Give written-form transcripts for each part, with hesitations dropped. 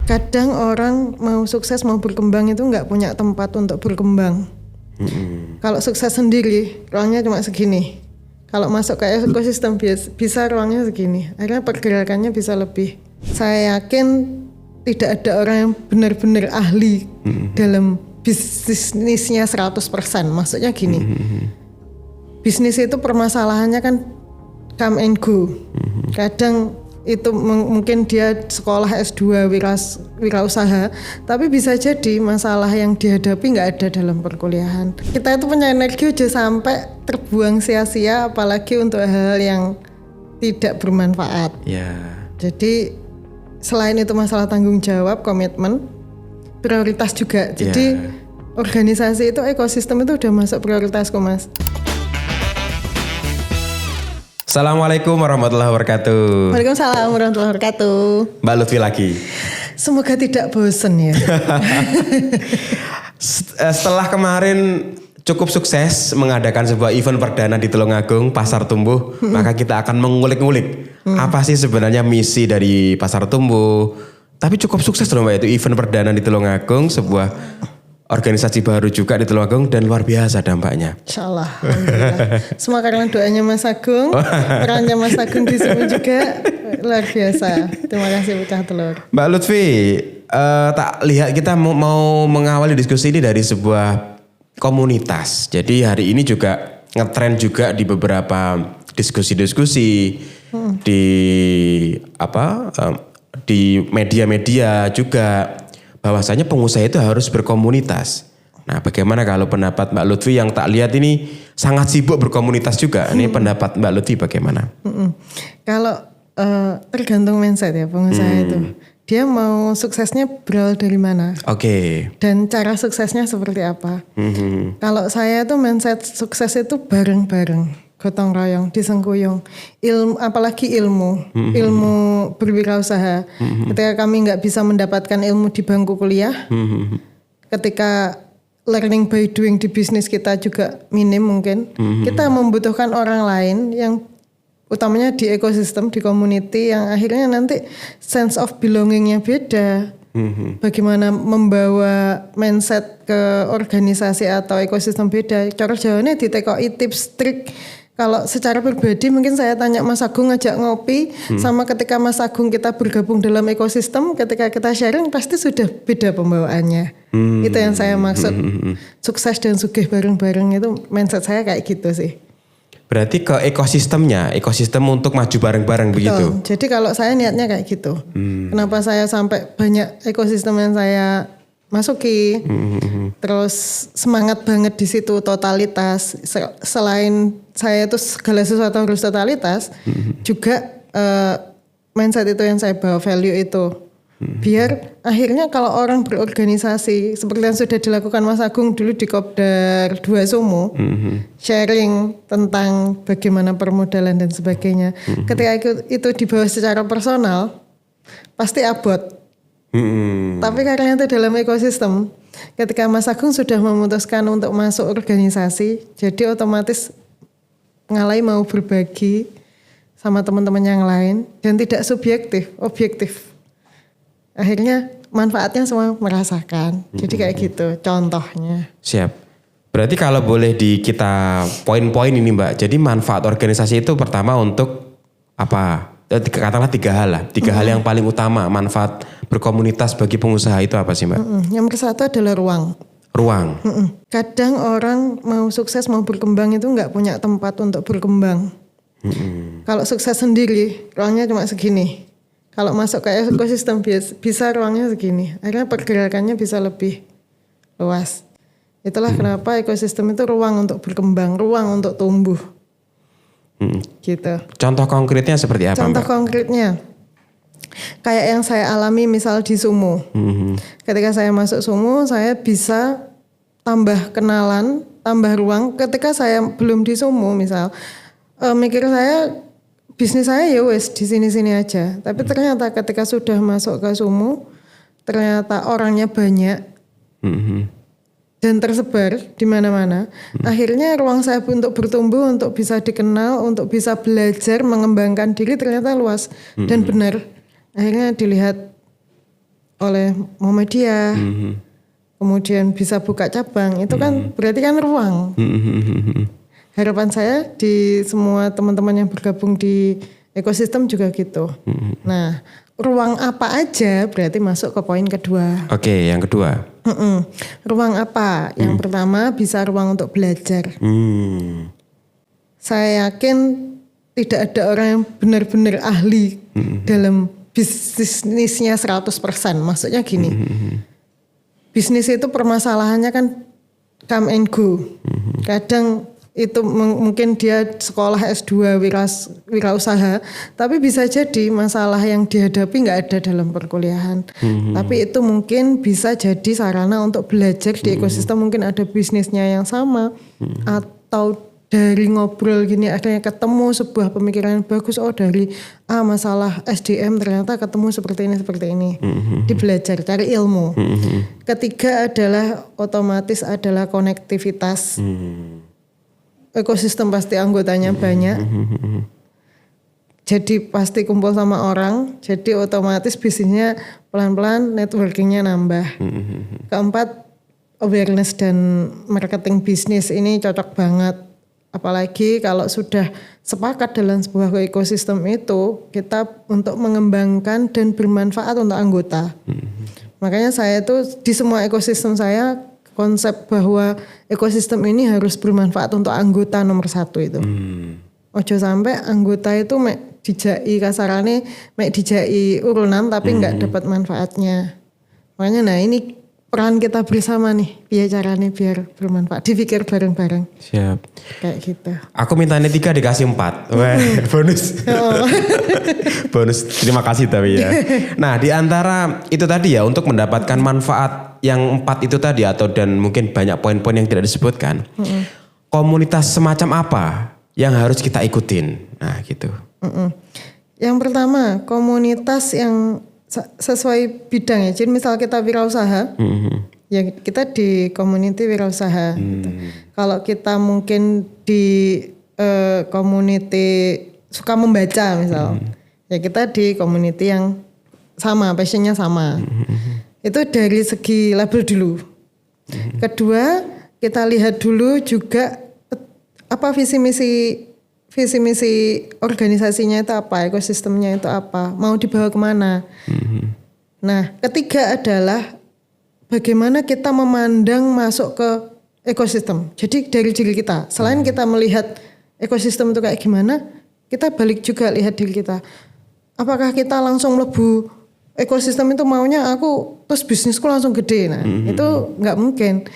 Kadang orang mau sukses mau berkembang itu nggak punya tempat untuk berkembang. Kalau sukses sendiri ruangnya cuma segini. Kalau masuk ke ekosistem bisa ruangnya segini. Akhirnya pergerakannya bisa lebih. Saya yakin tidak ada orang yang benar-benar ahli dalam bisnisnya 100%. Maksudnya gini. Bisnis itu permasalahannya kan come and go. Kadang itu mungkin dia sekolah S2 wirausaha, tapi bisa jadi masalah yang dihadapi nggak ada dalam perkuliahan. Kita itu punya energi udah sampai terbuang sia-sia, apalagi untuk hal-hal yang tidak bermanfaat. Jadi selain itu masalah tanggung jawab, komitmen, prioritas juga. Jadi organisasi itu, ekosistem itu udah masuk prioritasku, Mas. Assalamualaikum warahmatullahi wabarakatuh. Waalaikumsalam warahmatullahi wabarakatuh. Mbak Lutfi lagi. Semoga tidak bosen ya. Setelah kemarin cukup sukses mengadakan sebuah event perdana di Tulungagung, Pasar Tumbuh, maka kita akan mengulik-ngulik apa sih sebenarnya misi dari Pasar Tumbuh. Tapi cukup sukses loh Mbak, itu event perdana di Tulungagung, sebuah organisasi baru juga di Tulungagung dan luar biasa dampaknya. Insyaallah. Semua karena doanya Mas Agung, perannya Mas Agung di sini juga luar biasa. Terima kasih pecah telur. Mbak Lutfi, tak lihat kita mau mengawali diskusi ini dari sebuah komunitas. Jadi hari ini juga ngetrend juga di beberapa diskusi-diskusi di media-media juga, bahwasanya pengusaha itu harus berkomunitas. Nah, bagaimana kalau pendapat Mbak Lutfi yang tak lihat ini sangat sibuk berkomunitas juga? Ini pendapat Mbak Lutfi bagaimana? Kalau tergantung mindset ya pengusaha itu. Dia mau suksesnya berawal dari mana? Dan cara suksesnya seperti apa? Kalau saya tuh mindset sukses itu bareng-bareng. Gotong royong, disengkuyung, apalagi ilmu berwirausaha. Ketika kami nggak bisa mendapatkan ilmu di bangku kuliah, ketika learning by doing di bisnis kita juga minim mungkin, kita membutuhkan orang lain yang utamanya di ekosistem, di community yang akhirnya nanti sense of belongingnya beda. Bagaimana membawa mindset ke organisasi atau ekosistem beda. Cara jawabannya ditekoi tips trik. Kalau secara pribadi mungkin saya tanya Mas Agung ngajak ngopi, sama ketika Mas Agung kita bergabung dalam ekosistem, ketika kita sharing pasti sudah beda pembawaannya. Itu yang saya maksud. Sukses dan sugih bareng-bareng itu mindset saya kayak gitu sih. Berarti ke ekosistemnya, ekosistem untuk maju bareng-bareng. Betul. Begitu. Jadi kalau saya niatnya kayak gitu. Kenapa saya sampai banyak ekosistem yang saya masuki, terus semangat banget di situ totalitas. Selain saya itu segala sesuatu harus totalitas, juga mindset itu yang saya bawa, value itu. Biar akhirnya kalau orang berorganisasi seperti yang sudah dilakukan Mas Agung dulu di Kopdar 2 Sumo, sharing tentang bagaimana permodalan dan sebagainya. Ketika itu dibawa secara personal, pasti abot. Tapi karena itu dalam ekosistem, ketika Mas Agung sudah memutuskan untuk masuk organisasi, jadi otomatis ngalai mau berbagi sama teman-teman yang lain dan tidak subjektif, objektif. Akhirnya manfaatnya semua merasakan. Jadi kayak gitu contohnya. Siap. Berarti kalau boleh kita poin-poin ini Mbak. Jadi manfaat organisasi itu pertama untuk apa? Katakanlah 3 hal lah. 3 hal yang paling utama manfaat berkomunitas bagi pengusaha itu apa sih Mbak? Yang pertama adalah ruang. Kadang orang mau sukses mau berkembang itu nggak punya tempat untuk berkembang. Kalau sukses sendiri ruangnya cuma segini. Kalau masuk ke ekosistem bisa ruangnya segini. Akhirnya pergerakannya bisa lebih luas. Itulah kenapa ekosistem itu ruang untuk berkembang, ruang untuk tumbuh. Gitu. Contoh konkretnya seperti apa? Contoh Mbak? konkretnya kayak yang saya alami misal di Sumo. Ketika saya masuk Sumo, saya bisa tambah kenalan, tambah ruang. Ketika saya belum di Sumo misal, mikir saya bisnis saya ya wes di sini-sini aja. Tapi ternyata ketika sudah masuk ke Sumo, ternyata orangnya banyak. Dan tersebar di mana-mana. Akhirnya ruang saya untuk bertumbuh, untuk bisa dikenal, untuk bisa belajar, mengembangkan diri ternyata luas dan benar. Akhirnya dilihat oleh Muhammadiyah, kemudian bisa buka cabang, itu kan berarti kan ruang. Harapan saya di semua teman-teman yang bergabung di ekosistem juga gitu. Nah, ruang apa aja berarti masuk ke poin kedua. Oke, yang kedua. Ruang apa? Yang pertama bisa ruang untuk belajar. Saya yakin tidak ada orang yang benar-benar ahli dalam bisnisnya 100%. Maksudnya gini, bisnis itu permasalahannya kan come and go. Kadang itu mungkin dia sekolah S2 wirausaha, tapi bisa jadi masalah yang dihadapi nggak ada dalam perkuliahan. Tapi itu mungkin bisa jadi sarana untuk belajar di ekosistem, mungkin ada bisnisnya yang sama, atau dari ngobrol gini akhirnya ketemu sebuah pemikiran yang bagus. Oh, dari masalah SDM ternyata ketemu seperti ini. Di belajar, cari ilmu. Ketiga adalah otomatis adalah konektivitas. Ekosistem pasti anggotanya banyak. Jadi pasti kumpul sama orang. Jadi otomatis bisnisnya pelan-pelan networkingnya nambah. Keempat, awareness dan marketing bisnis ini cocok banget. Apalagi kalau sudah sepakat dalam sebuah ekosistem itu, kita untuk mengembangkan dan bermanfaat untuk anggota. Makanya saya itu di semua ekosistem saya, konsep bahwa ekosistem ini harus bermanfaat untuk anggota nomor 1 itu. Ojo sampai anggota itu mek dijai kasarane, mek dijai urunan tapi nggak dapat manfaatnya. Makanya nah ini peran kita bersama nih, biar caranya biar bermanfaat, dipikir bareng-bareng. Siap. Kayak gitu. Aku mintanya 3 dikasih 4. Wah, bonus. Bonus, terima kasih tapi ya. Nah, di antara itu tadi ya, untuk mendapatkan manfaat yang 4 itu tadi, atau dan mungkin banyak poin-poin yang tidak disebutkan. Komunitas semacam apa yang harus kita ikutin? Nah, gitu. Yang pertama, komunitas yang sesuai bidang ya. Jadi misal kita wirausaha, ya kita di community wirausaha. Gitu. Kalau kita mungkin di community suka membaca misal, ya kita di community yang sama, passionnya sama. Itu dari segi label dulu. Kedua, kita lihat dulu juga apa visi misi organisasinya itu apa, ekosistemnya itu apa, mau dibawa kemana. Nah, ketiga adalah bagaimana kita memandang masuk ke ekosistem. Jadi dari diri kita, selain kita melihat ekosistem itu kayak gimana, kita balik juga lihat diri kita. Apakah kita langsung lebu ekosistem itu maunya aku terus bisnisku langsung gede. Nah, itu nggak mungkin.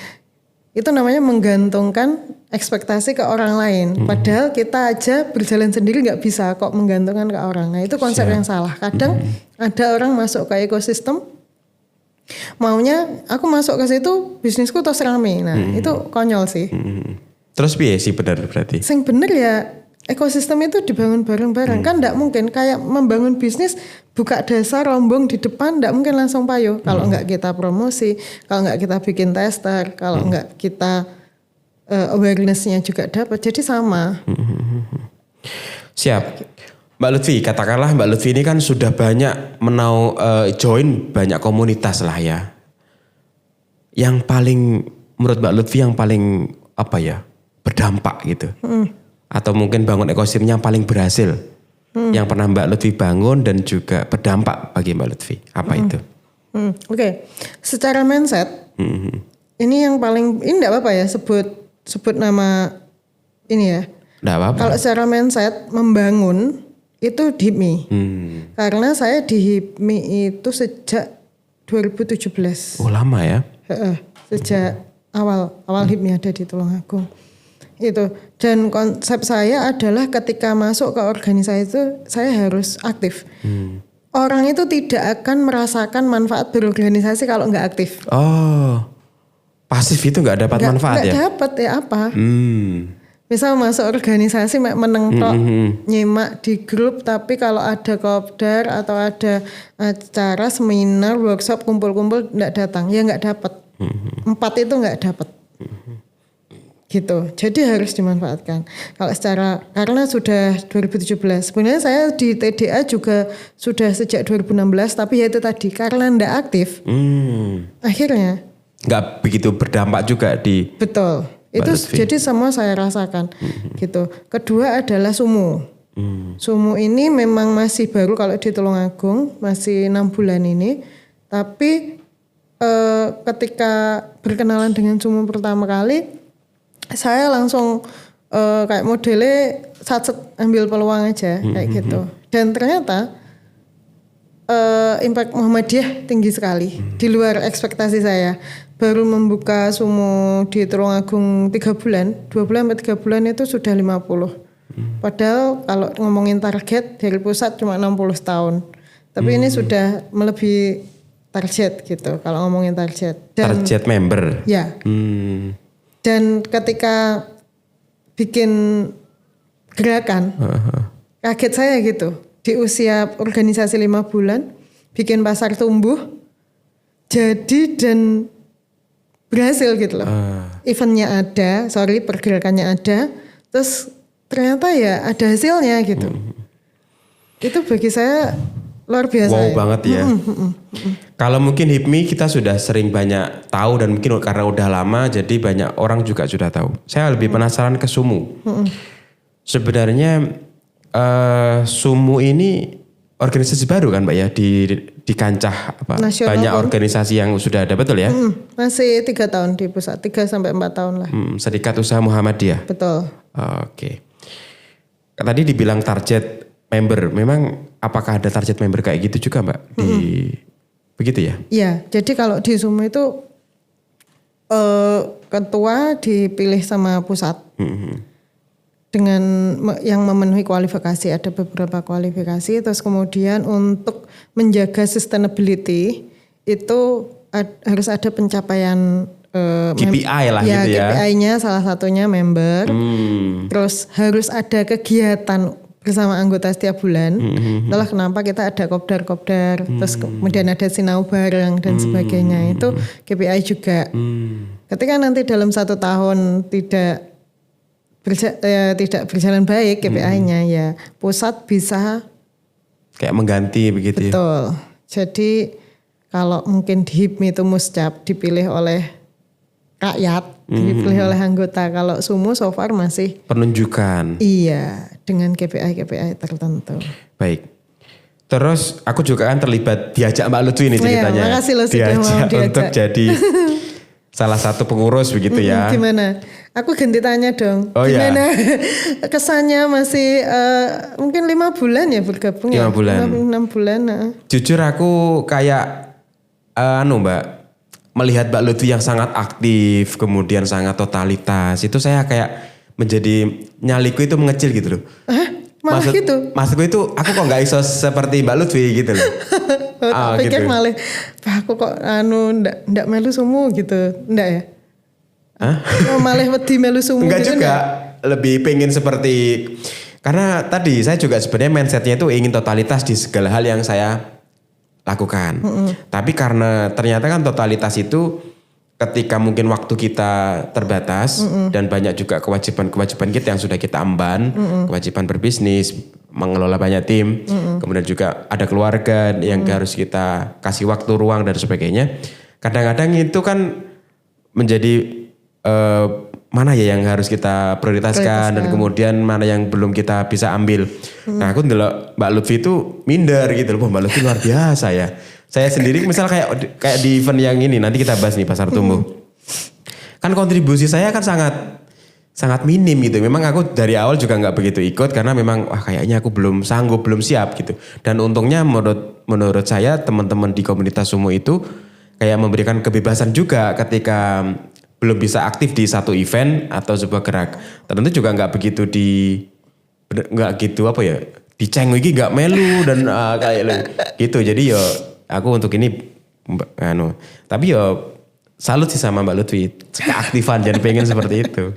Itu namanya menggantungkan ekspektasi ke orang lain. Padahal kita aja berjalan sendiri nggak bisa kok menggantungkan ke orang. Nah itu konsep yang salah. Kadang ada orang masuk ke ekosistem, maunya aku masuk ke situ bisnisku terus rame. Nah itu konyol sih. Terus piye sih benar berarti? Sing bener ya ekosistem itu dibangun bareng-bareng. Kan nggak mungkin kayak membangun bisnis buka dasar rombong di depan, nggak mungkin langsung payo. Kalau nggak kita promosi, kalau nggak kita bikin tester, kalau nggak kita awareness-nya juga dapat. Jadi sama. Siap. Mbak Lutfi, katakanlah Mbak Lutfi ini kan sudah banyak join banyak komunitas lah ya. Yang paling menurut Mbak Lutfi yang paling apa ya, berdampak gitu. Atau mungkin bangun ekosistemnya yang paling berhasil. Yang pernah Mbak Lutfi bangun dan juga berdampak bagi Mbak Lutfi. Apa itu? Oke. Secara mindset, ini yang paling, ini enggak apa-apa ya sebut nama ini ya. Enggak apa-apa. Kalau secara mindset membangun itu di HIPMI. Karena saya di HIPMI itu sejak 2017. Oh lama ya? Sejak awal HIPMI ada di Tulungagung. Itu, dan konsep saya adalah ketika masuk ke organisasi itu saya harus aktif. Orang itu tidak akan merasakan manfaat berorganisasi kalau nggak aktif. Oh, pasif itu nggak dapat manfaat ya? Nggak dapat ya apa? Misal masuk organisasi meneng tok, nyimak di grup, tapi kalau ada kopdar atau ada acara seminar, workshop, kumpul-kumpul nggak datang, ya nggak dapat. 4 itu nggak dapat. gitu. Jadi harus dimanfaatkan. Kalau karena sudah 2017. Sebenarnya saya di TDA juga sudah sejak 2016, tapi ya itu tadi karena ndak aktif. Akhirnya nggak begitu berdampak juga di. Betul. Itu jadi semua saya rasakan gitu. Kedua adalah sumu. Sumu ini memang masih baru kalau di Tulungagung, masih 6 bulan ini. Tapi ketika berkenalan dengan sumu pertama kali, saya langsung kayak modelnya satset ambil peluang aja kayak gitu. Dan ternyata impact Muhammadiyah tinggi sekali di luar ekspektasi saya. Baru membuka sumu di Tulungagung 3 bulan, 2 bulan sampai 3 bulan itu sudah 50. Padahal kalau ngomongin target dari pusat cuma 60 tahun. Tapi ini sudah melebihi target gitu kalau ngomongin target. Dan, target member. Ya. Dan ketika bikin gerakan, kaget saya gitu. Di usia organisasi 5 bulan, bikin pasar tumbuh, jadi dan berhasil gitu loh. Eventnya ada, pergerakannya ada, terus ternyata ya ada hasilnya gitu. Itu bagi saya luar biasa. Wow ya. Banget ya. Kalau mungkin HIPMI kita sudah sering banyak tahu dan mungkin karena udah lama jadi banyak orang juga sudah tahu. Saya lebih penasaran ke SUMU. Sebenarnya SUMU ini organisasi baru kan Mbak ya di kancah apa? Banyak organisasi yang sudah ada, betul ya? Masih 3 tahun di pusat, 3 sampai 4 tahun lah. Serikat Usaha Muhammadiyah. Betul. Oke. Tadi dibilang target member, memang apakah ada target member kayak gitu juga Mbak? Begitu ya? Iya, jadi kalau di SUMU itu ketua dipilih sama pusat. Dengan yang memenuhi kualifikasi, ada beberapa kualifikasi. Terus kemudian untuk menjaga sustainability itu harus ada pencapaian KPI lah gitu ya. KPI-nya salah satunya member. Terus harus ada kegiatan bersama anggota setiap bulan. Itulah kenapa kita ada kopdar. Terus kemudian ada sinau bareng dan sebagainya. Itu KPI juga. Ketika nanti dalam 1 tahun tidak berjalan baik KPI-nya, ya pusat bisa kayak mengganti begitu. Betul. Jadi kalau mungkin di HIPMI itu muscap dipilih oleh rakyat, dipilih oleh anggota. Kalau SUMU so far masih penunjukan. Iya, dengan KPI tertentu. Baik. Terus aku juga kan terlibat diajak Mbak Lutfi ini ceritanya. Makasih lo sudah mau diajak untuk jadi salah satu pengurus begitu ya. Gimana? Aku ganti tanya dong. Gimana kesannya masih mungkin 5 bulan ya bergabung 5 bulan. 6 bulan. Jujur aku kayak Mbak, melihat Mbak Lutfi yang sangat aktif, kemudian sangat totalitas. Itu saya kayak menjadi nyaliku itu mengecil gitu loh. Maksudku itu aku kok gak iso seperti Mbak Lutfi gitu loh. Pikir gitu. Malah aku kok ndak melu sumu gitu. Ndak ya? Malah wedi melu sumu. Enggak gitu, juga. Lebih pengen seperti, karena tadi saya juga sebenarnya mindsetnya itu ingin totalitas di segala hal yang saya lakukan. Tapi karena ternyata kan totalitas itu ketika mungkin waktu kita terbatas dan banyak juga kewajiban-kewajiban kita yang sudah kita emban, kewajiban berbisnis, mengelola banyak tim, kemudian juga ada keluarga yang harus kita kasih waktu, ruang dan sebagainya. Kadang-kadang itu kan menjadi mana ya yang harus kita prioritaskan dan kemudian mana yang belum kita bisa ambil. Nah aku ndelok Mbak Lutfi itu minder gitu loh. Mbak Lutfi luar biasa ya. Saya sendiri misal kayak di event yang ini nanti kita bahas nih Pasar Tumbuh. Kan kontribusi saya kan sangat minim gitu. Memang aku dari awal juga nggak begitu ikut karena memang kayaknya aku belum sanggup, belum siap gitu. Dan untungnya menurut saya teman-teman di komunitas Sumu itu kayak memberikan kebebasan juga ketika belum bisa aktif di satu event atau sebuah gerak. Tentu juga nggak begitu diceng iki nggak melu dan kayak gitu. Jadi yo aku untuk ini tapi yo salut sih sama Mbak Lutfi keaktifan dan pengen seperti itu.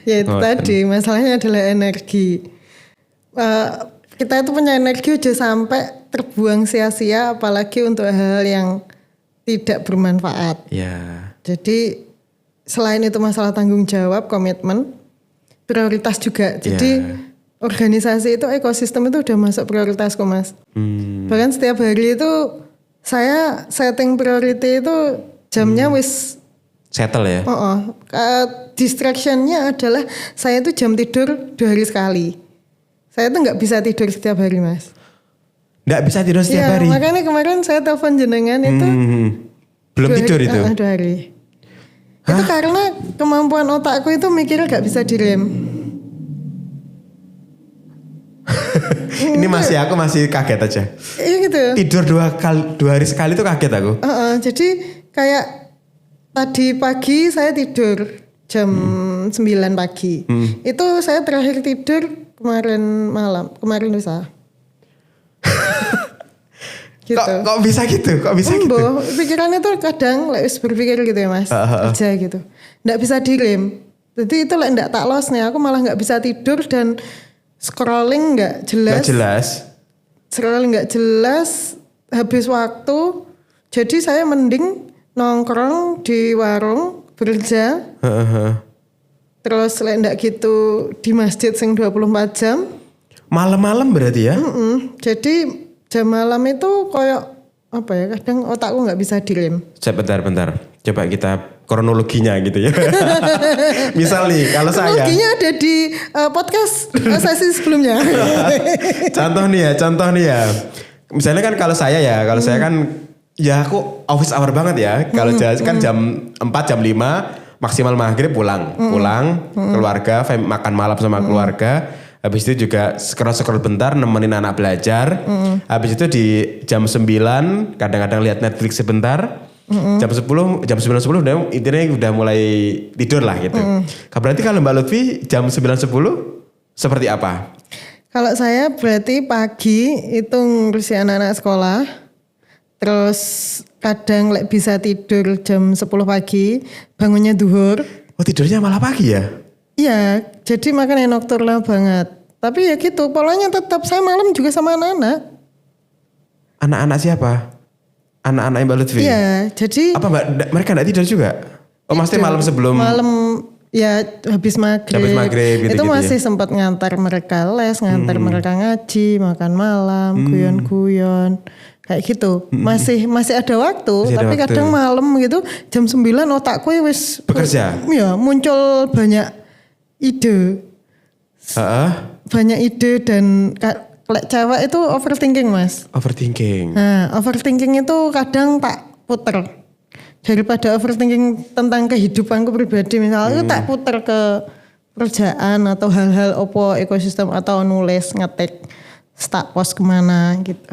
Ya itu tadi masalahnya adalah energi. Kita itu punya energi aja sampai terbuang sia-sia, apalagi untuk hal-hal yang tidak bermanfaat. Ya. Jadi selain itu masalah tanggung jawab, komitmen, prioritas juga. Jadi organisasi itu, ekosistem itu udah masuk prioritasku Mas. Bahkan setiap hari itu saya setting priority itu jamnya wis settle ya. Distractionnya adalah saya itu jam tidur 2 hari sekali. Saya tuh nggak bisa tidur setiap hari Mas. Nggak bisa tidur setiap hari? Makanya kemarin saya telepon jenengan itu. Belum tidur itu? 2 hari. Itu karena kemampuan otakku itu mikirnya nggak bisa direm. Ini aku masih kaget aja. Iya gitu. Tidur 2 hari sekali tuh kaget aku. Jadi kayak tadi pagi saya tidur jam 9 pagi. Itu saya terakhir tidur kemarin lusa. Gitu. Kok bisa gitu? Pikirannya tuh kadang berpikir gitu ya Mas. Kerja gitu. Nggak bisa direm. Jadi itu nggak tak los nih. Aku malah nggak bisa tidur dan scrolling nggak jelas. Scrolling nggak jelas. Habis waktu. Jadi saya mending nongkrong di warung kerja. Terus nggak gitu di masjid sing 24 jam. Malam-malam berarti ya? Jadi jam malam itu kayak apa ya, kadang otakku nggak bisa direm. Bentar. Coba kita kronologinya gitu ya. Misal nih kalau saya. Kronologinya ada di podcast sesi sebelumnya. Contoh nih ya. Misalnya kan kalau saya kan ya aku office hour banget ya. Kalau kan jam 4 jam 5 maksimal maghrib pulang keluarga makan malam sama keluarga. Habis itu juga scroll bentar nemenin anak belajar. Habis itu di jam 9 kadang-kadang lihat Netflix sebentar. Jam 9-10 udah mulai tidur lah gitu. Berarti kalau Mbak Lutfi jam 9-10 seperti apa? Kalau saya berarti pagi itu ngurusi anak-anak sekolah. Terus kadang bisa tidur jam 10 pagi, bangunnya duhur. Oh tidurnya malah pagi ya? Iya, jadi makanya nocturnal banget. Tapi ya gitu, polanya tetap saya malam juga sama anak-anak. Anak-anak siapa? Anak-anak Mbak Lutfi? Iya, jadi. Apa mereka enggak tidur juga? Oh maksudnya malam sebelum? Malam ya habis maghrib itu masih ya? sempat ngantar mereka les, ngantar mereka ngaji, makan malam, guyon-guyon. Kayak gitu, masih ada waktu, tapi kadang malam gitu jam 9 otakku wis bekerja. Ya muncul banyak ide. Banyak ide dan cewek itu overthinking Mas. Overthinking. Nah overthinking itu kadang tak puter. Daripada overthinking tentang kehidupanku pribadi misalnya itu tak puter ke kerjaan atau hal-hal ekosistem atau nulis ngetik start post kemana gitu.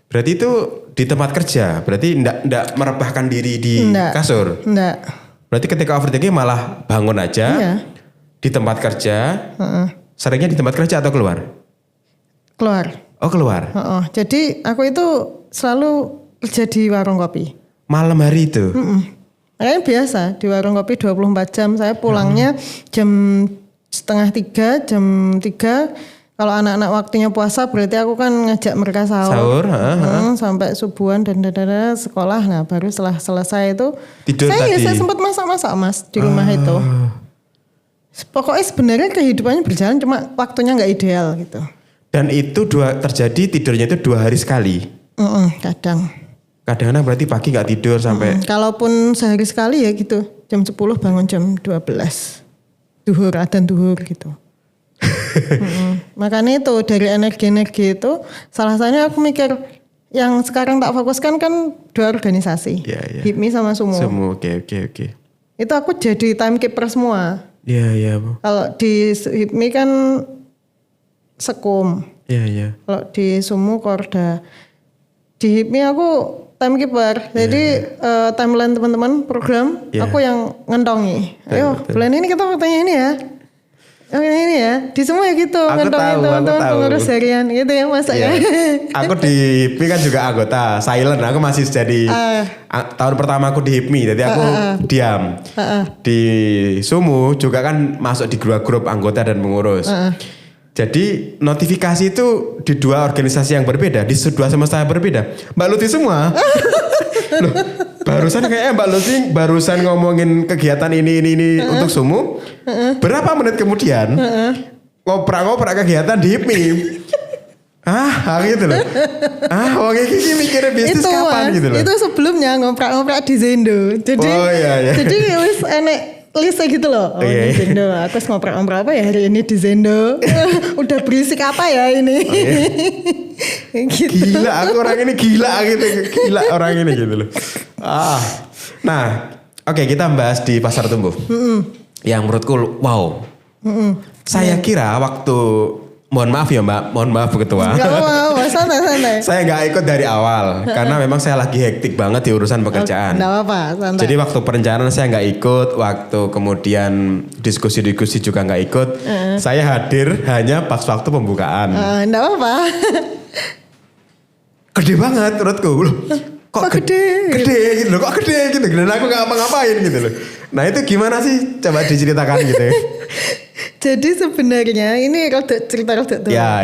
Berarti itu di tempat kerja, berarti enggak merebahkan diri di kasur? Enggak. Berarti ketika overthinking malah bangun aja di tempat kerja. Seringnya di tempat kerja atau keluar? Keluar. Oh keluar? Jadi aku itu selalu kerja di warung kopi. Malam hari itu? Makanya biasa di warung kopi 24 jam. Saya pulangnya jam 2:30, jam 3. Kalau anak-anak waktunya puasa berarti aku kan ngajak mereka sahur sampai subuhan dan sekolah. Nah baru setelah selesai itu tidur saya sempat masak-masak Mas di rumah itu. Pokoknya sebenarnya kehidupannya berjalan cuma waktunya nggak ideal gitu. Dan itu terjadi tidurnya itu 2 hari sekali? Kadang. Kadang-kadang berarti pagi nggak tidur sampai? Kalaupun sehari sekali ya gitu. Jam 10 bangun jam 12. Adzan duhur gitu. Makanya itu dari energi-energi itu salah satunya aku mikir yang sekarang tak fokuskan kan 2 organisasi. HIPMI sama Sumo. Oke. Itu aku jadi timekeeper semua. Iya. Kalau di HIPMI kan Sekum. Iya. Kalau di Sumo Korda. Di HIPMI aku timekeeper. Jadi timeline teman-teman program aku yang ngentongi. Ayo bulan ini kita waktunya ini ya. Ini ya, di semua ya gitu, ngantongin teman-teman pengurus harian gitu ya masanya. Aku di HIPMI kan juga anggota silent, aku masih jadi tahun pertama aku di HIPMI, jadi aku diam. Di Sumu juga kan masuk di grup anggota dan pengurus. Jadi notifikasi itu di 2 organisasi yang berbeda, di 2 semesta yang berbeda. Mbak Luti semua. Loh, Barusan kayaknya Mbak Lutfi barusan ngomongin kegiatan ini untuk sumu. Berapa menit kemudian ngoprak kegiatan di HIPMI. Gitu loh. Wong iki mikirnya bisnis itu, kapan Mas, gitu loh. Itu sebelumnya ngoprak di Zendo. Jadi jadi wis enek listnya gitu loh. Di Zendo. Aku ngoprak-ngoprak apa ya hari ini di Zendo. Udah berisik apa ya ini. Gitu. Gila, aku orang ini gila gitu. Gila orang ini gitu loh. Nah, oke, kita bahas di pasar tumbuh. Yang menurutku wow. Saya kira waktu mohon maaf ya Mbak, mohon maaf Bu Ketua. Gak mau, santai. Saya gak ikut dari awal karena memang saya lagi hektik banget di urusan pekerjaan. Gak apa-apa, santai. Jadi waktu perencanaan saya gak ikut, waktu kemudian diskusi juga gak ikut. Saya hadir hanya pas waktu pembukaan. Gak apa-apa. Gede banget menurutku loh. Kok gede gitu loh, kok gede gitu. Dan aku gak ngapa-ngapain gitu loh. Nah itu gimana sih? Coba diceritakan gitu. Jadi sebenarnya ini cerita tuh. Ya.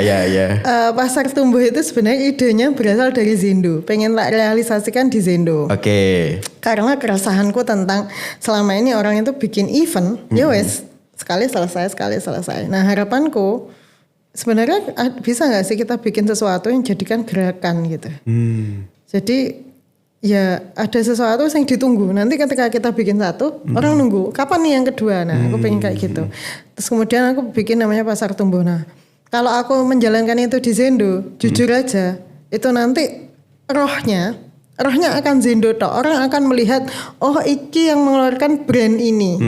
Pasar tumbuh itu sebenarnya idenya berasal dari Zendo. Pengen tak realisasikan di Zendo. Oke. Karena keresahanku tentang selama ini orang itu bikin event, ya wes sekali selesai. Nah harapanku sebenarnya bisa nggak sih kita bikin sesuatu yang jadikan gerakan gitu. Jadi ya ada sesuatu yang ditunggu. Nanti ketika kita bikin satu, orang nunggu. Kapan nih yang kedua? Nah aku pengen kayak gitu. Terus kemudian aku bikin namanya pasar tumbuh. Nah kalau aku menjalankan itu di Zendo, jujur aja, itu nanti rohnya akan Zendo tok. Orang akan melihat, oh iki yang mengeluarkan brand ini.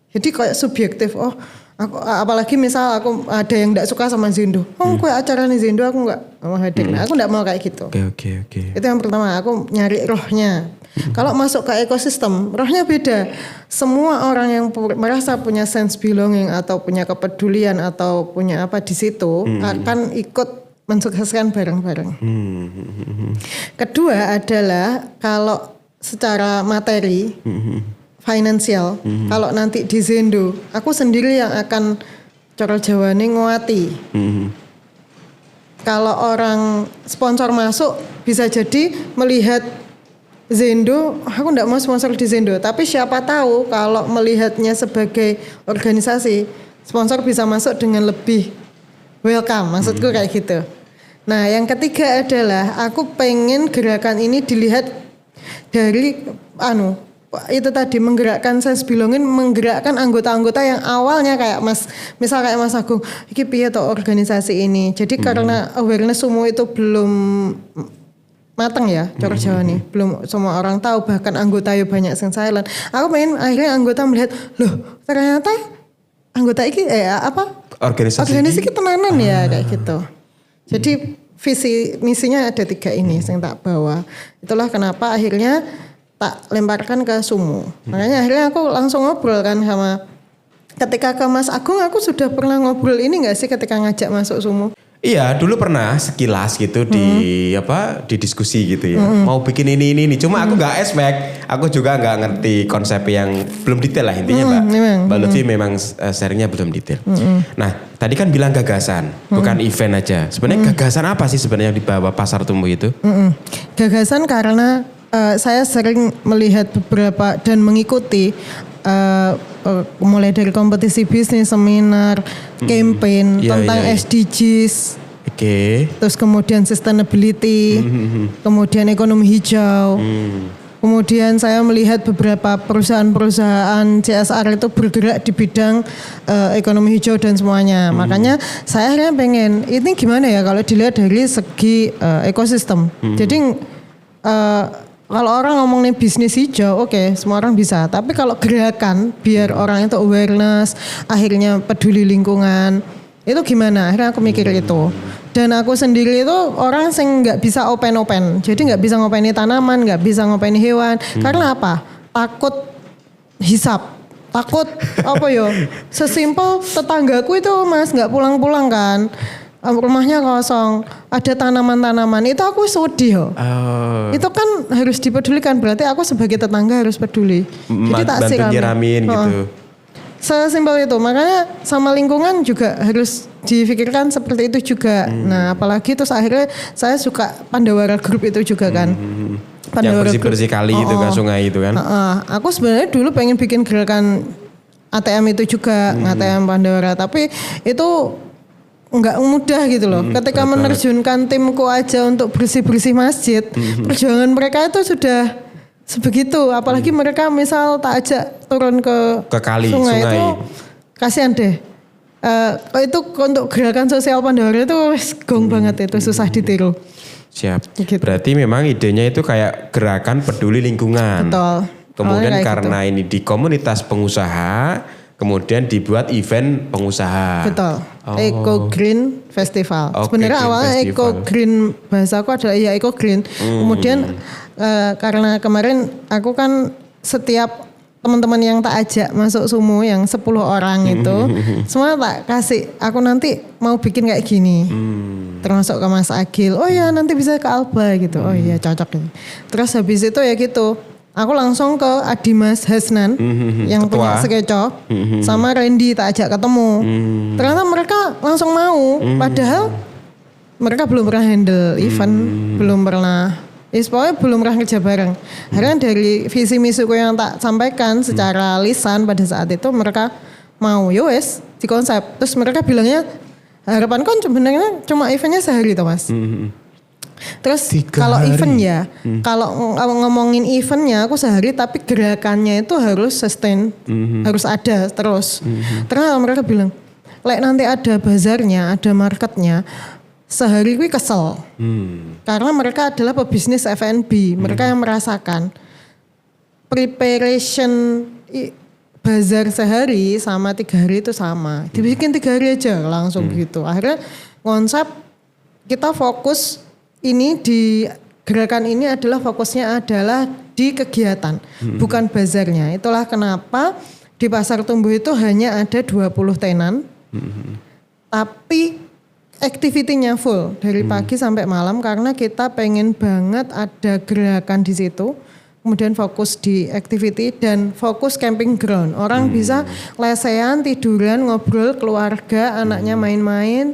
Jadi kayak subjektif. Oh aku, apalagi misal aku ada yang gak suka sama Zendo. Kue acara nih Zendo aku gak mau hadir. Nah, aku gak mau kayak gitu. Oke. Itu yang pertama, aku nyari rohnya. Kalau masuk ke ekosistem, rohnya beda. Semua orang yang merasa punya sense belonging atau punya kepedulian atau punya apa di situ akan ikut mensukseskan bareng-bareng. Kedua adalah kalau secara materi, finansial, kalau nanti di Zendo, aku sendiri yang akan cara Jawane nguati. Kalau orang sponsor masuk bisa jadi melihat Zendo, aku enggak mau sponsor di Zendo, tapi siapa tahu kalau melihatnya sebagai organisasi, sponsor bisa masuk dengan lebih welcome, maksudku kayak gitu. Nah, yang ketiga adalah aku pengen gerakan ini dilihat dari itu tadi menggerakkan sense belonging, menggerakkan anggota-anggota yang awalnya kayak misal kayak Mas Agung, iki piye to organisasi ini. Jadi karena awareness semua itu belum matang ya, cara Jawa nih. Belum semua orang tahu, bahkan anggota ya banyak yang silent. Aku pengen akhirnya anggota melihat, loh ternyata anggota iki organisasi iki tenanan ya kayak gitu. Jadi visi misinya ada 3 ini yang tak bawa. Itulah kenapa akhirnya tak lemparkan ke Sumu. Makanya akhirnya aku langsung ngobrol kan sama, ketika ke Mas Agung aku sudah pernah ngobrol ini gak sih ketika ngajak masuk Sumu? Iya, dulu pernah sekilas gitu di diskusi gitu ya. Mau bikin ini. Cuma aku gak expect. Aku juga gak ngerti konsep yang belum detail lah intinya Mbak Lutfi memang sharingnya belum detail. Nah, tadi kan bilang gagasan, bukan event aja. Sebenarnya gagasan apa sih sebenarnya yang dibawa pasar tumbuh itu? Gagasan karena saya sering melihat beberapa dan mengikuti mulai dari kompetisi bisnis, seminar, campaign tentang SDGs, terus kemudian sustainability, kemudian ekonomi hijau. Kemudian saya melihat beberapa perusahaan-perusahaan CSR itu bergerak di bidang ekonomi hijau dan semuanya. Makanya saya akhirnya pengen, ini gimana ya kalau dilihat dari segi ekosistem. Jadi kalau orang ngomongin bisnis hijau, oke, semua orang bisa. Tapi kalau gerakan biar orang itu awareness, akhirnya peduli lingkungan, itu gimana? Akhirnya aku mikir itu. Dan aku sendiri itu orang yang nggak bisa open. Jadi nggak bisa ngopeni tanaman, nggak bisa ngopeni hewan. Karena apa? Takut hisap. Takut apa yo? Sesimpel tetanggaku itu Mas nggak pulang-pulang kan. Rumahnya kosong, ada tanaman-tanaman, itu aku sedih. Itu kan harus dipedulikan, berarti aku sebagai tetangga harus peduli. Jadi tak siramin gitu. Sesimpel itu, makanya sama lingkungan juga harus difikirkan seperti itu juga. Nah apalagi terus akhirnya saya suka Pandawara Group itu juga kan. yang bersih-bersih kali itu kan, sungai itu kan. Aku sebenarnya dulu pengen bikin gerakan ATM itu juga, ATM Pandora, tapi itu nggak mudah gitu loh. Ketika menerjunkan timku aja untuk bersih-bersih masjid, perjuangan mereka itu sudah sebegitu. Apalagi mereka misal tak ajak turun ke kali, sungai itu, kasihan deh. Itu untuk gerakan sosial Pandora itu gong banget, itu susah ditiru. Siap. Gitu. Berarti memang idenya itu kayak gerakan peduli lingkungan. Betul. Kemudian karena ini di komunitas pengusaha, kemudian dibuat event pengusaha. Betul. Eco Green Festival. Sebenarnya awalnya Festival. Eco Green, bahasaku adalah Eco Green. Kemudian karena kemarin aku kan setiap teman-teman yang tak ajak masuk sumu yang 10 orang itu semua tak kasih, aku nanti mau bikin kayak gini. Termasuk ke Mas Agil. Oh ya nanti bisa ke Alba gitu. Oh iya cocok. Terus habis itu ya gitu. Aku langsung ke Adimas Hasnan yang punya Skeco sama Randy tak ajak ketemu. Ternyata mereka langsung mau. Padahal mereka belum pernah handle event, belum pernah. Pokoknya belum pernah kerja bareng. Akhirnya dari visi misiku yang tak sampaikan secara lisan pada saat itu mereka mau. Yowes di konsep. Terus mereka bilangnya harapan kan sebenarnya cuma eventnya sehari toh Mas. Terus kalau event ya, kalau ngomongin eventnya aku sehari, tapi gerakannya itu harus sustain, harus ada terus. Ternyata mereka bilang, lek nanti ada bazarnya, ada marketnya, sehari gue kesel. Karena mereka adalah pebisnis F&B, mereka yang merasakan preparation bazar sehari sama 3 hari itu sama. Dibikin 3 hari aja langsung gitu. Akhirnya konsep kita fokus. Ini di gerakan ini adalah fokusnya adalah di kegiatan, bukan bazarnya. Itulah kenapa di Pasar Tumbuh itu hanya ada 20 tenan, tapi activity-nya full dari pagi sampai malam karena kita pengen banget ada gerakan di situ. Kemudian fokus di activity dan fokus camping ground. Orang bisa lesehan, tiduran, ngobrol, keluarga, anaknya main-main,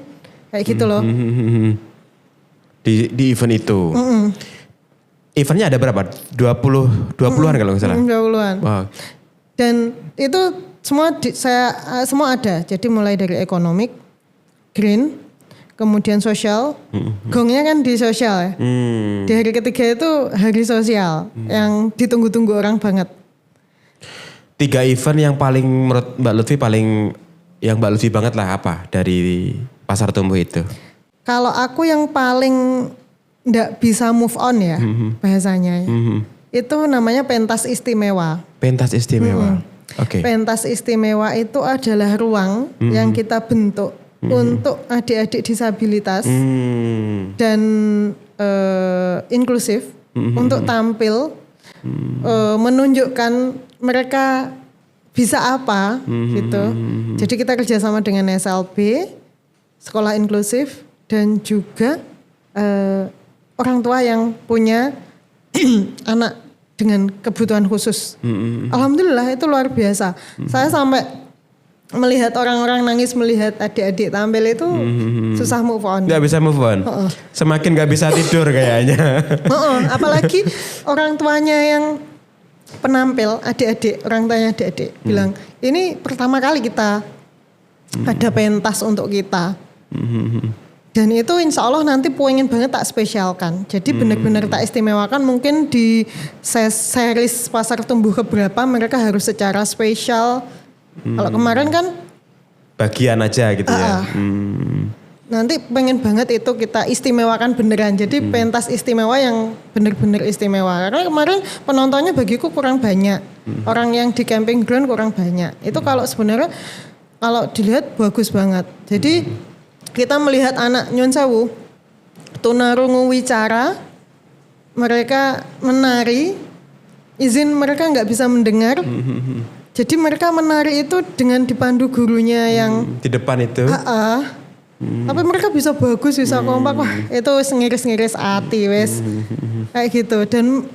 kayak gitu loh. Di event itu. Eventnya ada berapa? 20-an kalau nggak salah. 20-an. Wow. Dan itu semua ada. Jadi mulai dari ekonomik, green, kemudian sosial. Gongnya kan di sosial ya. Di hari ketiga itu hari sosial yang ditunggu-tunggu orang banget. 3 event yang paling menurut Mbak Lutfi yang Mbak Lutfi banget lah apa dari Pasar Tumbuh itu? Kalau aku yang paling nggak bisa move on ya bahasanya ya. Itu namanya pentas istimewa. Pentas istimewa. Oke. Pentas istimewa itu adalah ruang yang kita bentuk untuk adik-adik disabilitas dan inklusif untuk tampil menunjukkan mereka bisa apa gitu. Jadi kita kerjasama dengan SLB, Sekolah Inklusif, dan juga orang tua yang punya anak dengan kebutuhan khusus. Alhamdulillah itu luar biasa. Saya sampai melihat orang-orang nangis melihat adik-adik tampil itu susah move on. Gak bisa move on. Semakin gak bisa tidur kayaknya. Apalagi orang tuanya yang penampil adik-adik, orang tuanya adik-adik bilang ini pertama kali kita ada pentas untuk kita. Dan itu insya Allah nanti pengen banget tak spesialkan. Jadi benar-benar tak istimewakan. Mungkin di series Pasar Tumbuh keberapa mereka harus secara spesial. Kalau kemarin kan bagian aja gitu ya. Nanti pengen banget itu kita istimewakan beneran. Jadi pentas istimewa yang benar-benar istimewa. Karena kemarin penontonnya bagiku kurang banyak. Orang yang di camping ground kurang banyak. Itu kalau sebenarnya kalau dilihat bagus banget. Jadi kita melihat anak Nyun Sewu, tunarungu wicara, mereka menari, izin mereka nggak bisa mendengar. Jadi mereka menari itu dengan dipandu gurunya yang di depan itu. Tapi mereka bisa bagus, bisa kompak. Wah, itu ngiris-ngiris hati wes. Kayak gitu. Dan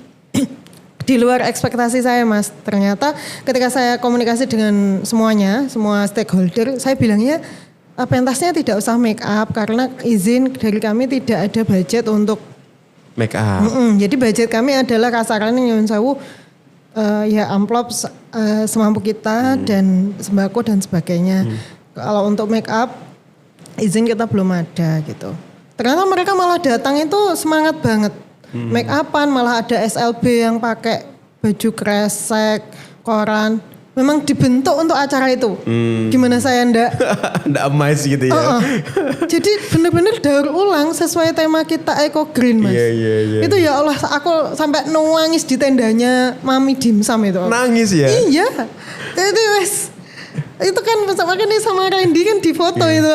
di luar ekspektasi saya Mas. Ternyata ketika saya komunikasi dengan semuanya, semua stakeholder, saya bilangnya pentasnya tidak usah make up karena izin dari kami tidak ada budget untuk Make up. Jadi budget kami adalah kasarannya nyuwun sewu ya amplop semampu kita dan sembako dan sebagainya. Kalau untuk make up izin kita belum ada gitu. Ternyata mereka malah datang itu semangat banget. Make upan malah ada SLB yang pakai baju kresek, koran. Memang dibentuk untuk acara itu. Gimana saya ndak amazed gitu ya. Jadi benar-benar daur ulang sesuai tema kita Eco Green, Mas. Iya. Itu ya Allah, aku sampai nangis di tendanya Mami Dimsum itu. Nangis ya? Iya. Itu wes. Itu kan makanya sama Randy kan di foto itu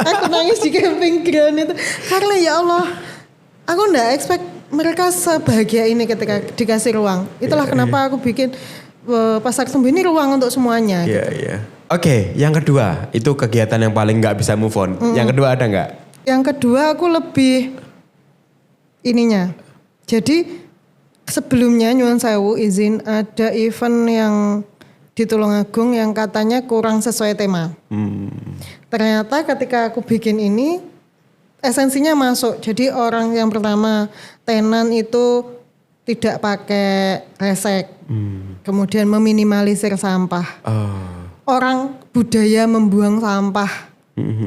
aku nangis di camping ground itu. Karena ya Allah, aku ndak expect mereka sebahagia ini ketika dikasih ruang. Itulah kenapa aku bikin Pasar Tumbuh ini ruang untuk semuanya. Iya. Oke, yang kedua itu kegiatan yang paling nggak bisa move on. Yang kedua ada nggak? Yang kedua aku lebih ininya. Jadi sebelumnya nyuwun sewu izin ada event yang di Tulungagung yang katanya kurang sesuai tema. Ternyata ketika aku bikin ini esensinya masuk. Jadi orang yang pertama tenan itu tidak pakai resek. Kemudian meminimalisir sampah. Orang budaya membuang sampah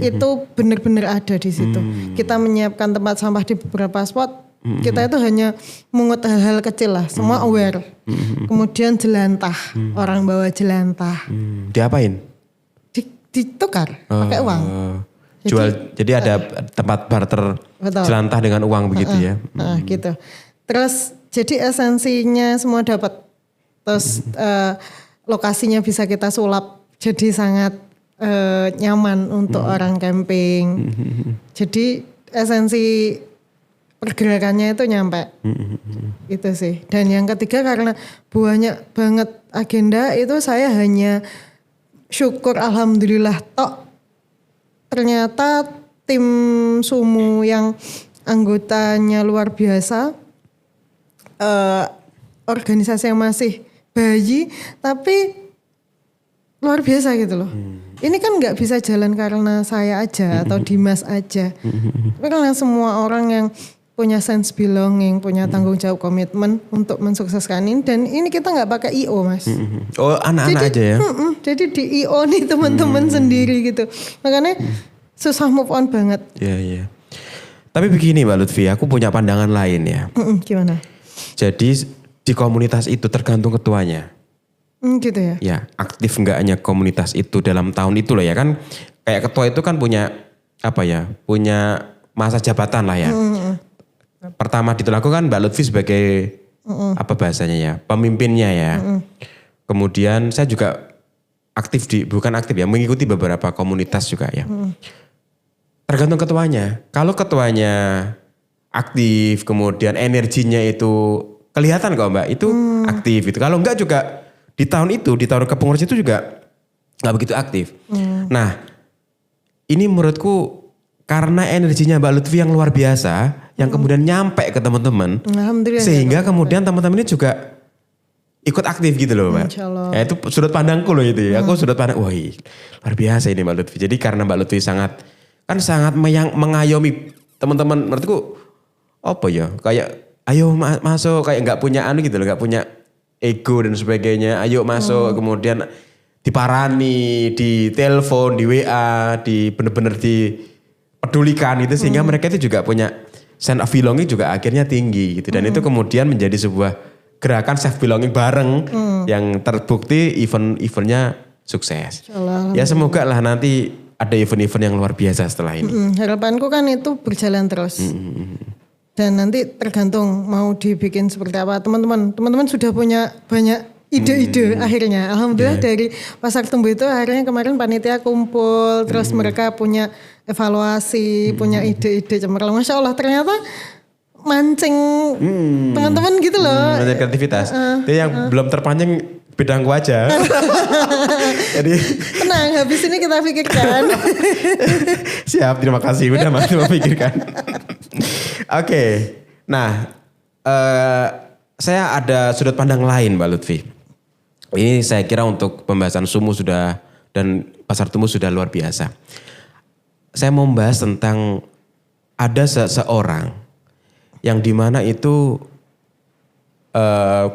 itu benar-benar ada di situ. Kita menyiapkan tempat sampah di beberapa spot. Kita itu hanya mengut hal-hal kecil lah. Semua aware. Kemudian jelantah. Orang bawa jelantah. Diapain? Ditukar pakai uang. Jadi ada tempat barter jelantah dengan uang begitu ya. Gitu. Terus jadi esensinya semua dapat. Terus lokasinya bisa kita sulap jadi sangat nyaman untuk orang camping. Jadi esensi pergerakannya itu nyampe. Itu sih. Dan yang ketiga karena banyak banget agenda itu saya hanya syukur alhamdulillah tok. Ternyata tim Sumu yang anggotanya luar biasa. Organisasi yang masih bayi tapi luar biasa gitu loh. Ini kan nggak bisa jalan karena saya aja atau Dimas aja. Tapi karena semua orang yang punya sense belonging, punya tanggung jawab komitmen untuk mensukseskan ini. Dan ini kita nggak pakai IO, Mas. Oh, anak-anak aja ya? Jadi di IO nih teman-teman sendiri gitu. Makanya susah move on banget. Iya. Tapi begini Mbak Lutfi, aku punya pandangan lain ya. Gimana? Jadi di komunitas itu tergantung ketuanya. Gitu ya? Ya, aktif enggaknya komunitas itu dalam tahun itu loh ya kan. Kayak ketua itu kan punya punya masa jabatan lah ya. Pertama di Tulungagung kan Mbak Lutfi sebagai apa bahasanya ya, pemimpinnya ya. Kemudian saya juga mengikuti beberapa komunitas juga ya. Tergantung ketuanya. Kalau ketuanya aktif, kemudian energinya itu kelihatan kok Mbak, itu aktif itu. Kalau enggak juga di tahun kepengurusan itu juga nggak begitu aktif. Nah, ini menurutku karena energinya Mbak Lutfi yang luar biasa, yang kemudian nyampe ke teman-teman, sehingga kemudian teman-teman ini juga ikut aktif gitu loh Mbak. Ya, itu sudut pandangku loh itu ya. Aku sudut pandang, wah luar biasa ini Mbak Lutfi. Jadi karena Mbak Lutfi sangat mengayomi teman-teman, menurutku kayak ayo masuk, kayak nggak punya gitu loh, nggak punya ego dan sebagainya. Ayo masuk, kemudian diparani, di telepon, di WA, bener-bener dipedulikan itu sehingga mereka itu juga punya sense of belonging juga akhirnya tinggi gitu. Dan itu kemudian menjadi sebuah gerakan self belonging bareng yang terbukti eventnya sukses. Ya semoga lah nanti ada event-event yang luar biasa setelah ini. Harapanku kan itu berjalan terus. Dan nanti tergantung mau dibikin seperti apa. Teman-teman sudah punya banyak ide-ide akhirnya. Alhamdulillah dari Pasar Tumbuh itu akhirnya kemarin panitia kumpul. Terus mereka punya evaluasi, punya ide-ide cemerlang. Masya Allah ternyata mancing teman-teman gitu loh. Mancing kreativitas. Itu yang belum terpancing bidangku aja. Jadi tenang, habis ini kita pikirkan. Siap, terima kasih udah masih memikirkan. Oke. Nah, saya ada sudut pandang lain Mbak Lutfi. Ini saya kira untuk pembahasan Sumu dan Pasar Tumbuh sudah luar biasa. Saya mau membahas tentang ada seseorang yang dimana itu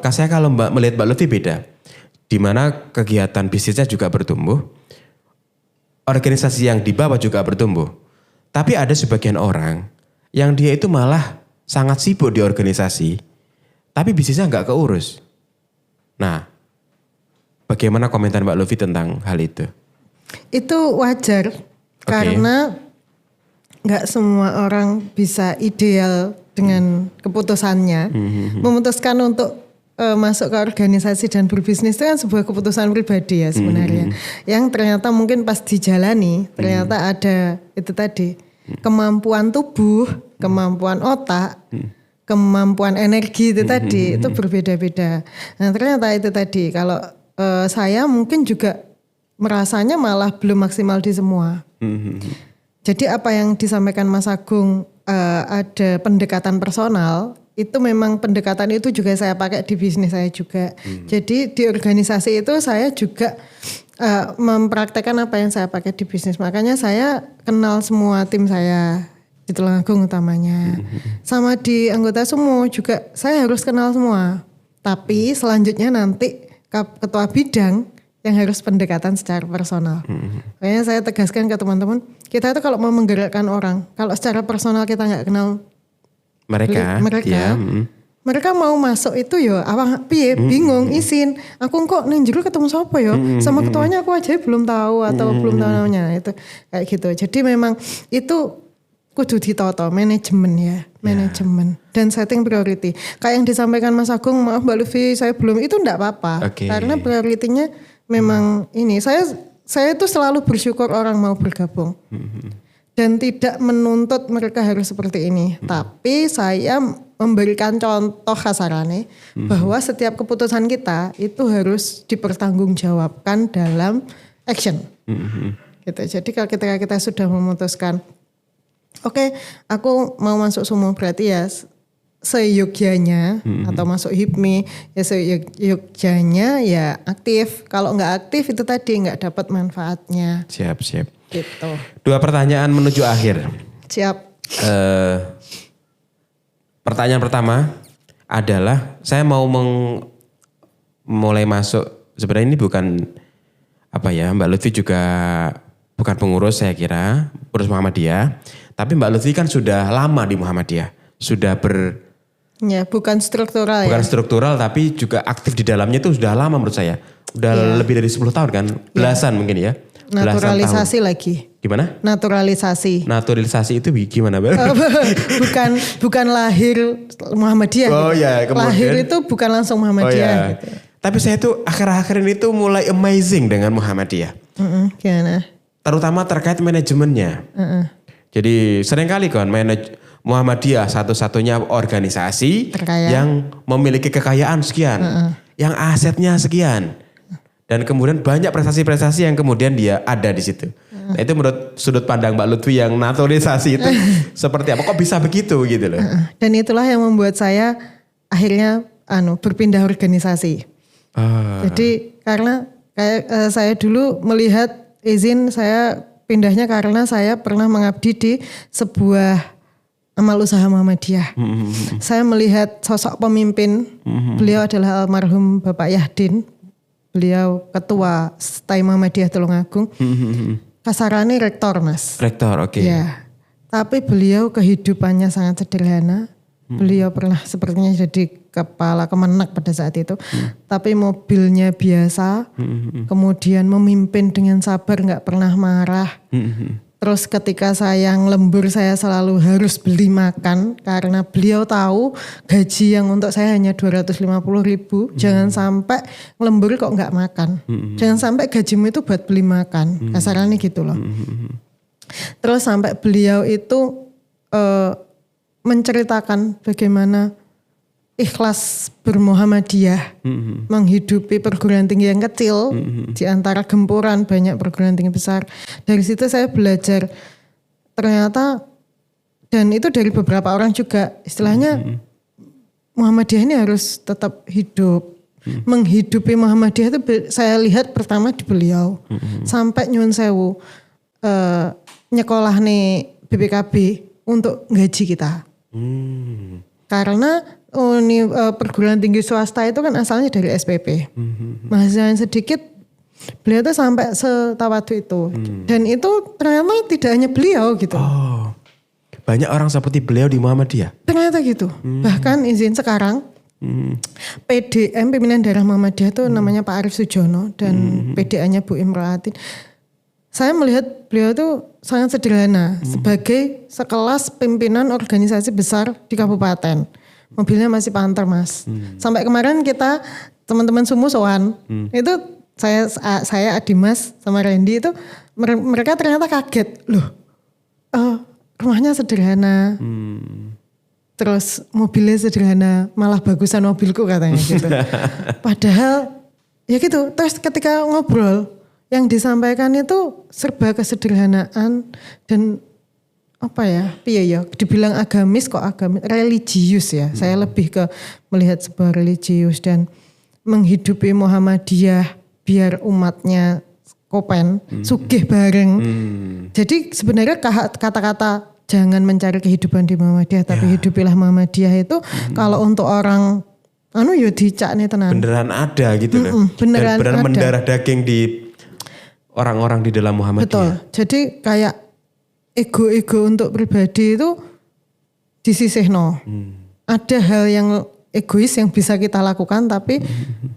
saya kalau melihat Mbak Lutfi beda, dimana kegiatan bisnisnya juga bertumbuh, organisasi yang dibawa juga bertumbuh, tapi ada sebagian orang yang dia itu malah sangat sibuk di organisasi, tapi bisnisnya nggak keurus. Nah, bagaimana komentar Mbak Lutfi tentang hal itu? Itu wajar, karena nggak semua orang bisa ideal dengan keputusannya. Memutuskan untuk masuk ke organisasi dan berbisnis itu kan sebuah keputusan pribadi ya sebenarnya. Yang ternyata mungkin pas dijalani, ternyata ada itu tadi, kemampuan tubuh, kemampuan otak, kemampuan energi itu tadi, itu berbeda-beda. Nah ternyata itu tadi, kalau saya mungkin juga merasanya malah belum maksimal di semua. Jadi apa yang disampaikan Mas Agung, ada pendekatan personal, itu memang pendekatan itu juga saya pakai di bisnis saya juga. Jadi di organisasi itu saya juga mempraktekkan apa yang saya pakai di bisnis. Makanya saya kenal semua tim saya di Tulungagung utamanya. Sama di anggota semua juga saya harus kenal semua. Tapi selanjutnya nanti ketua bidang yang harus pendekatan secara personal. Makanya saya tegaskan ke teman-teman, kita itu kalau mau menggerakkan orang, kalau secara personal kita nggak kenal mereka, mereka mau masuk itu ya awang piye bingung izin. Aku kok ning jero ketemu sapa ya? Sama ketuanya aku aja belum tahu atau belum tahu namanya, itu kayak gitu. Jadi memang itu kudu ditata manajemen ya, manajemen dan setting priority. Kayak yang disampaikan Mas Agung, maaf Mbak Lutfi saya belum, itu enggak apa-apa. Karena prioritinya memang ini, saya itu selalu bersyukur orang mau bergabung. Dan tidak menuntut mereka harus seperti ini. Tapi saya memberikan contoh kasarannya bahwa setiap keputusan kita itu harus dipertanggungjawabkan dalam action. Gitu. Jadi kalau ketika kita sudah memutuskan, oke, aku mau masuk sumo, berarti ya seyogyanya atau masuk HIPMI ya seyogyanya ya aktif. Kalau nggak aktif itu tadi nggak dapat manfaatnya. Siap. Gitu. 2 pertanyaan menuju akhir. Siap. Pertanyaan pertama adalah saya mau mulai masuk, sebenarnya ini bukan apa ya, Mbak Lutfi juga bukan pengurus saya kira, pengurus Muhammadiyah. Tapi Mbak Lutfi kan sudah lama di Muhammadiyah, sudah ya bukan struktural bukan struktural tapi juga aktif di dalamnya itu sudah lama menurut saya. Udah lebih dari 10 tahun kan, belasan mungkin ya. Naturalisasi lagi. Gimana? Naturalisasi. Naturalisasi itu gimana, Mbak? bukan lahir Muhammadiyah. Oh gitu. ya, kemudian lahir itu bukan langsung Muhammadiyah. Gitu. Tapi saya tuh akhir-akhir ini tuh mulai amazing dengan Muhammadiyah. Gimana? Terutama terkait manajemennya. Jadi seringkali kan Muhammadiyah satu-satunya organisasi yang memiliki kekayaan sekian, yang asetnya sekian. Dan kemudian banyak prestasi-prestasi yang kemudian dia ada di situ. Nah itu menurut sudut pandang Mbak Lutfi yang naturalisasi itu seperti apa? Kok bisa begitu gitu loh. Dan itulah yang membuat saya akhirnya berpindah organisasi. Jadi karena kayak saya dulu melihat izin saya pindahnya karena saya pernah mengabdi di sebuah amal usaha Muhammadiyah. Saya melihat sosok pemimpin, beliau adalah almarhum Bapak Yahdin. Beliau ketua STAI Muhammadiyah Tulungagung. Kasarannya rektor, Mas. Rektor, oke. Ya. Tapi beliau kehidupannya sangat sederhana. Beliau pernah sepertinya jadi kepala Kemenak pada saat itu. Tapi mobilnya biasa. Kemudian memimpin dengan sabar, gak pernah marah. Terus ketika saya lembur saya selalu harus beli makan. Karena beliau tahu gaji yang untuk saya hanya 250.000. Jangan sampai lembur kok gak makan. Jangan sampai gajimu itu buat beli makan. Kasarannya gitu loh. Terus sampai beliau itu menceritakan bagaimana ikhlas bermuhammadiyah, menghidupi perguruan tinggi yang kecil, di antara gempuran banyak perguruan tinggi besar. Dari situ saya belajar ternyata, dan itu dari beberapa orang juga, istilahnya Muhammadiyah ini harus tetap hidup. Menghidupi Muhammadiyah itu saya lihat pertama di beliau, sampai nyuwun sewu nyekolah nih BPKB untuk gaji kita. Karena perguruan tinggi swasta itu kan asalnya dari SPP. Mahasiswa yang sedikit, beliau tuh sampai setawadu itu. Dan itu ternyata tidak hanya beliau gitu. Oh, banyak orang seperti beliau di Muhammadiyah? Ternyata gitu. Bahkan izin sekarang, PDM, pimpinan daerah Muhammadiyah itu namanya Pak Arief Sujono dan PDA-nya Bu Imro'atin. Saya melihat beliau tuh sangat sederhana sebagai sekelas pimpinan organisasi besar di kabupaten. Mobilnya masih Panther Mas. Sampai kemarin kita teman-teman Sumu sowan, itu saya Adimas sama Randy itu mereka ternyata kaget loh. Rumahnya sederhana. Terus mobilnya sederhana, malah bagusan mobilku katanya gitu. Padahal ya gitu, terus ketika ngobrol yang disampaikan itu serba kesederhanaan dan dibilang agamis kok agamis, religius ya. Saya lebih ke melihat sebuah religius dan menghidupi Muhammadiyah biar umatnya kopen, sugih bareng. Jadi sebenarnya kata-kata jangan mencari kehidupan di Muhammadiyah tapi hidupilah Muhammadiyah itu kalau untuk orang dicak nih tenan. Beneran ada gitu loh. Beneran ada. Mendarah daging di orang-orang di dalam Muhammadiyah. Betul. Jadi kayak ego-ego untuk pribadi itu disisihno. Ada hal yang egois yang bisa kita lakukan tapi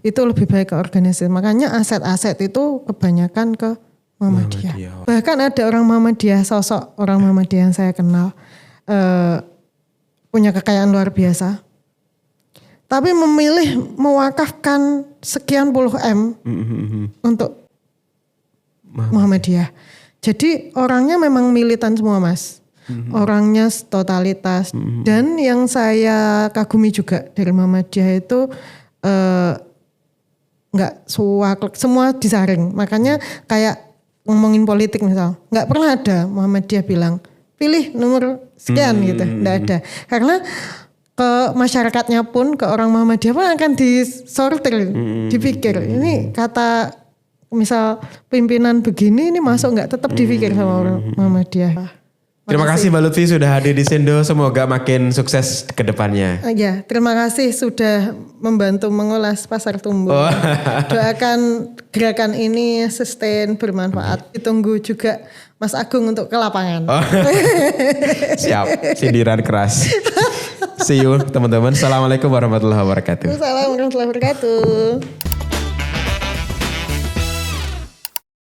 itu lebih baik ke organisasi. Makanya aset-aset itu kebanyakan ke Muhammadiyah. Bahkan ada orang Muhammadiyah, sosok orang Muhammadiyah yang saya kenal punya kekayaan luar biasa. Tapi memilih mewakafkan sekian puluh M untuk Muhammadiyah. Jadi orangnya memang militan semua Mas. Orangnya totalitas. Dan yang saya kagumi juga dari Muhammadiyah itu nggak semua disaring. Makanya kayak ngomongin politik misal, nggak pernah ada Muhammadiyah bilang pilih nomor sekian gitu, nggak ada. Karena ke masyarakatnya pun, ke orang Muhammadiyah pun akan disortir, dipikir ini kata misal pimpinan begini ini masuk nggak, tetap dipikir sama orang Muhammadiyah. Terima kasih Mbak Lutfi sudah hadir di Sendo, semoga makin sukses ke depannya. Ya, terima kasih sudah membantu mengulas Pasar Tumbuh. Doakan gerakan ini sustain, bermanfaat. Ditunggu juga Mas Agung untuk ke lapangan. Siap, sindiran keras. See you teman-teman. Assalamualaikum warahmatullahi wabarakatuh. Assalamualaikum warahmatullahi wabarakatuh.